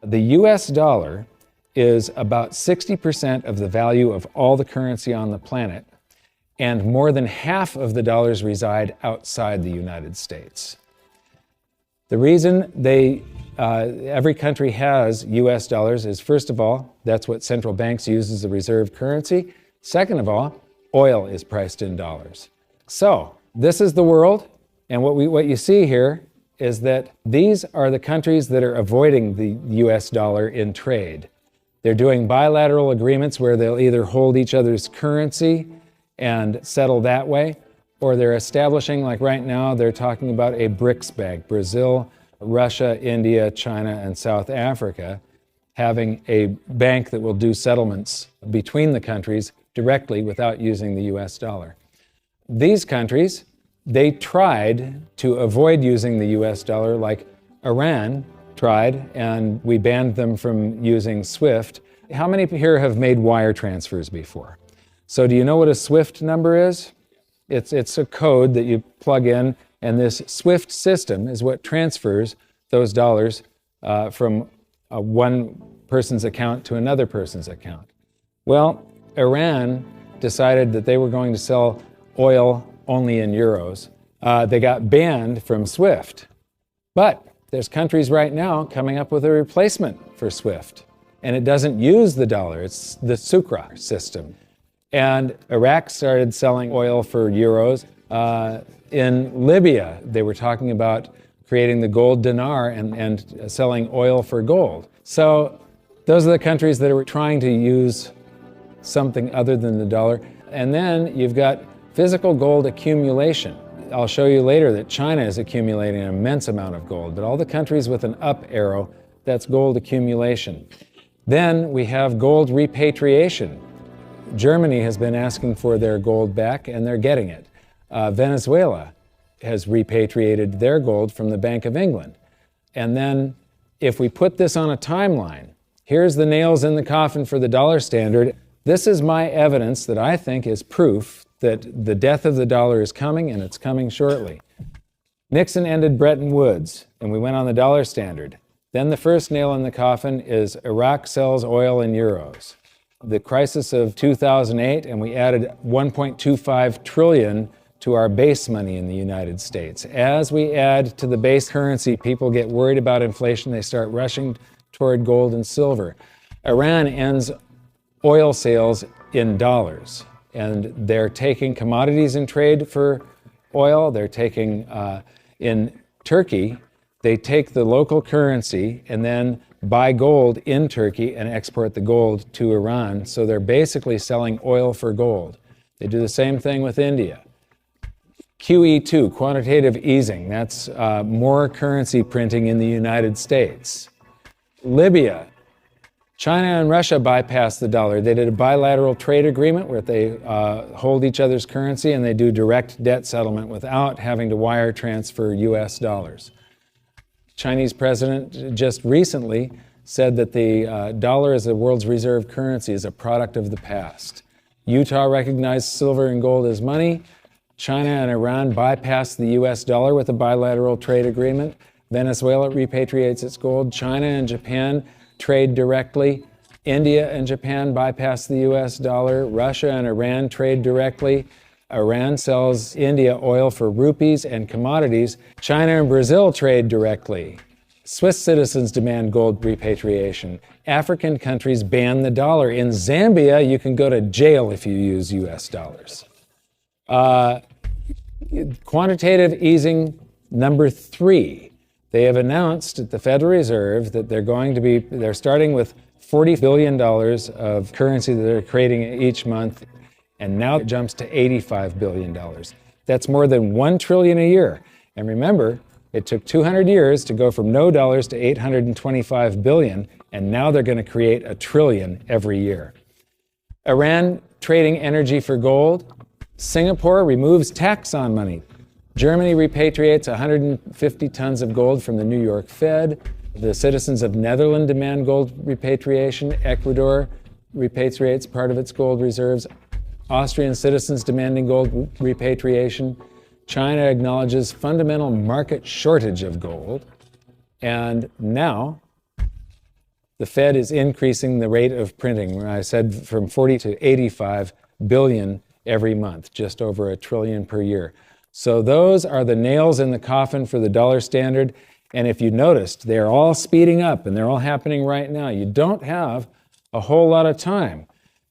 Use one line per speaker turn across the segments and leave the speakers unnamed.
The US dollar is about 60% of the value of all the currency on the planet, and more than half of the dollars reside outside the United States. The reason every country has US dollars is, first of all, that's what central banks use as the reserve currency. Second of all, oil is priced in dollars. So this is the world, and what you see here is that these are the countries that are avoiding the US dollar in trade. They're doing bilateral agreements where they'll either hold each other's currency and settle that way, or they're establishing, like right now, they're talking about a Brics bank, Brazil, Russia, India, China, and South Africa, having a bank that will do settlements between the countries directly without using the US dollar. These countries, they tried to avoid using the US dollar, like Iran tried, and we banned them from using SWIFT. How many here have made wire transfers before? So do you know what a SWIFT number is? It's a code that you plug in, and this SWIFT system is what transfers those dollars from one person's account to another person's account. Well, Iran decided that they were going to sell oil only in euros. They got banned from SWIFT. But there's countries right now coming up with a replacement for SWIFT, and it doesn't use the dollar. It's the Sukra system. And Iraq started selling oil for euros. In Libya, they were talking about creating the gold dinar and selling oil for gold. So those are the countries that are trying to use something other than the dollar. And then you've got physical gold accumulation. I'll show you later that China is accumulating an immense amount of gold, but all the countries with an up arrow, that's gold accumulation. Then we have gold repatriation. Germany has been asking for their gold back, and they're getting it. Venezuela has repatriated their gold from the Bank of England. And then if we put this on a timeline, here's the nails in the coffin for the dollar standard. This is my evidence that I think is proof that the death of the dollar is coming, and it's coming shortly. Nixon ended Bretton Woods, and we went on the dollar standard. Then the first nail in the coffin is Iraq sells oil in euros. The crisis of 2008, and we added 1.25 trillion to our base money in the United States. As we add to the base currency, people get worried about inflation. They start rushing toward gold and silver. Iran ends oil sales in dollars, and they're taking commodities in trade for oil. They're taking, in Turkey, they take the local currency and then buy gold in Turkey and export the gold to Iran. So they're basically selling oil for gold. They do the same thing with India. QE2, quantitative easing, that's more currency printing in the United States. Libya, China and Russia bypassed the dollar. They did a bilateral trade agreement where they hold each other's currency, and they do direct debt settlement without having to wire transfer US dollars. Chinese president just recently said that the dollar as the world's reserve currency is a product of the past. Utah recognized silver and gold as money. China and Iran bypassed the US dollar with a bilateral trade agreement. Venezuela repatriates its gold. China and Japan trade directly. India and Japan bypass the US dollar. Russia and Iran trade directly. Iran sells India oil for rupees and commodities. China and Brazil trade directly. Swiss citizens demand gold repatriation. African countries ban the dollar. In Zambia, you can go to jail if you use US dollars. Quantitative easing number 3. They have announced at the Federal Reserve that they're starting with $40 billion of currency that they're creating each month, and now it jumps to $85 billion. That's more than $1 trillion a year. And remember, it took 200 years to go from no dollars to 825 billion, and now they're going to create $1 trillion every year. Iran trading energy for gold. Singapore removes tax on money. Germany repatriates 150 tons of gold from the New York Fed. The citizens of Netherlands demand gold repatriation. Ecuador repatriates part of its gold reserves. Austrian citizens demanding gold repatriation. China acknowledges fundamental market shortage of gold. And now, the Fed is increasing the rate of printing. I said from 40 to 85 billion every month, just over $1 trillion per year. So those are the nails in the coffin for the dollar standard. And if you noticed, they're all speeding up and they're all happening right now. You don't have a whole lot of time.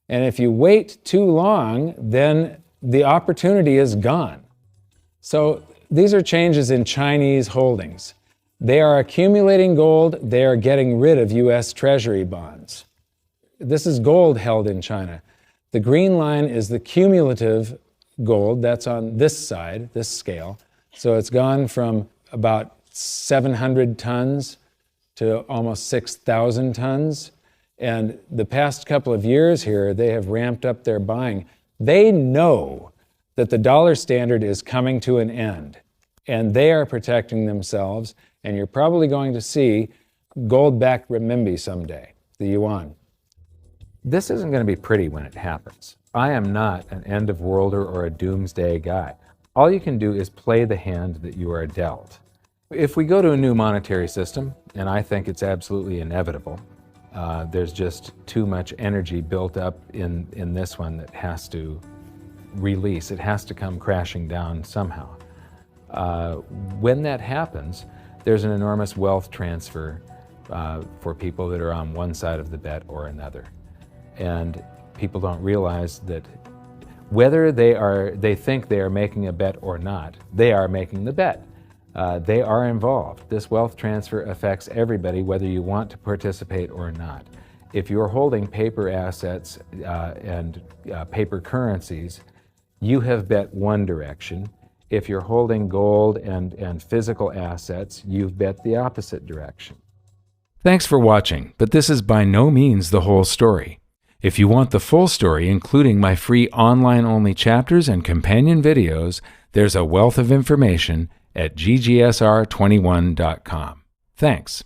And if you wait too long, then the opportunity is gone. So these are changes in Chinese holdings. They are accumulating gold. They are getting rid of U.S. Treasury bonds. This is gold held in China. The green line is the cumulative gold. That's on this side, this scale. So it's gone from about 700 tons to almost 6,000 tons. And the past couple of years here, they have ramped up their buying. They know that the dollar standard is coming to an end, and they are protecting themselves. And you're probably going to see gold-backed renminbi someday, the yuan. This isn't going to be pretty when it happens. I am not an end-of-worlder or a doomsday guy. All you can do is play the hand that you are dealt. If we go to a new monetary system, and I think it's absolutely inevitable, there's just too much energy built up in this one that has to release. It has to come crashing down somehow. When that happens, there's an enormous wealth transfer for people that are on one side of the bet or another. And people don't realize that whether they think they are making a bet or not, they are making the bet. They are involved. This wealth transfer affects everybody, whether you want to participate or not. If you're holding paper assets and paper currencies, you have bet one direction. If you're holding gold and physical assets, you've bet the opposite direction. Thanks for watching, but this is by no means the whole story. If you want the full story, including my free online-only chapters and companion videos, there's a wealth of information at ggsr21.com. Thanks.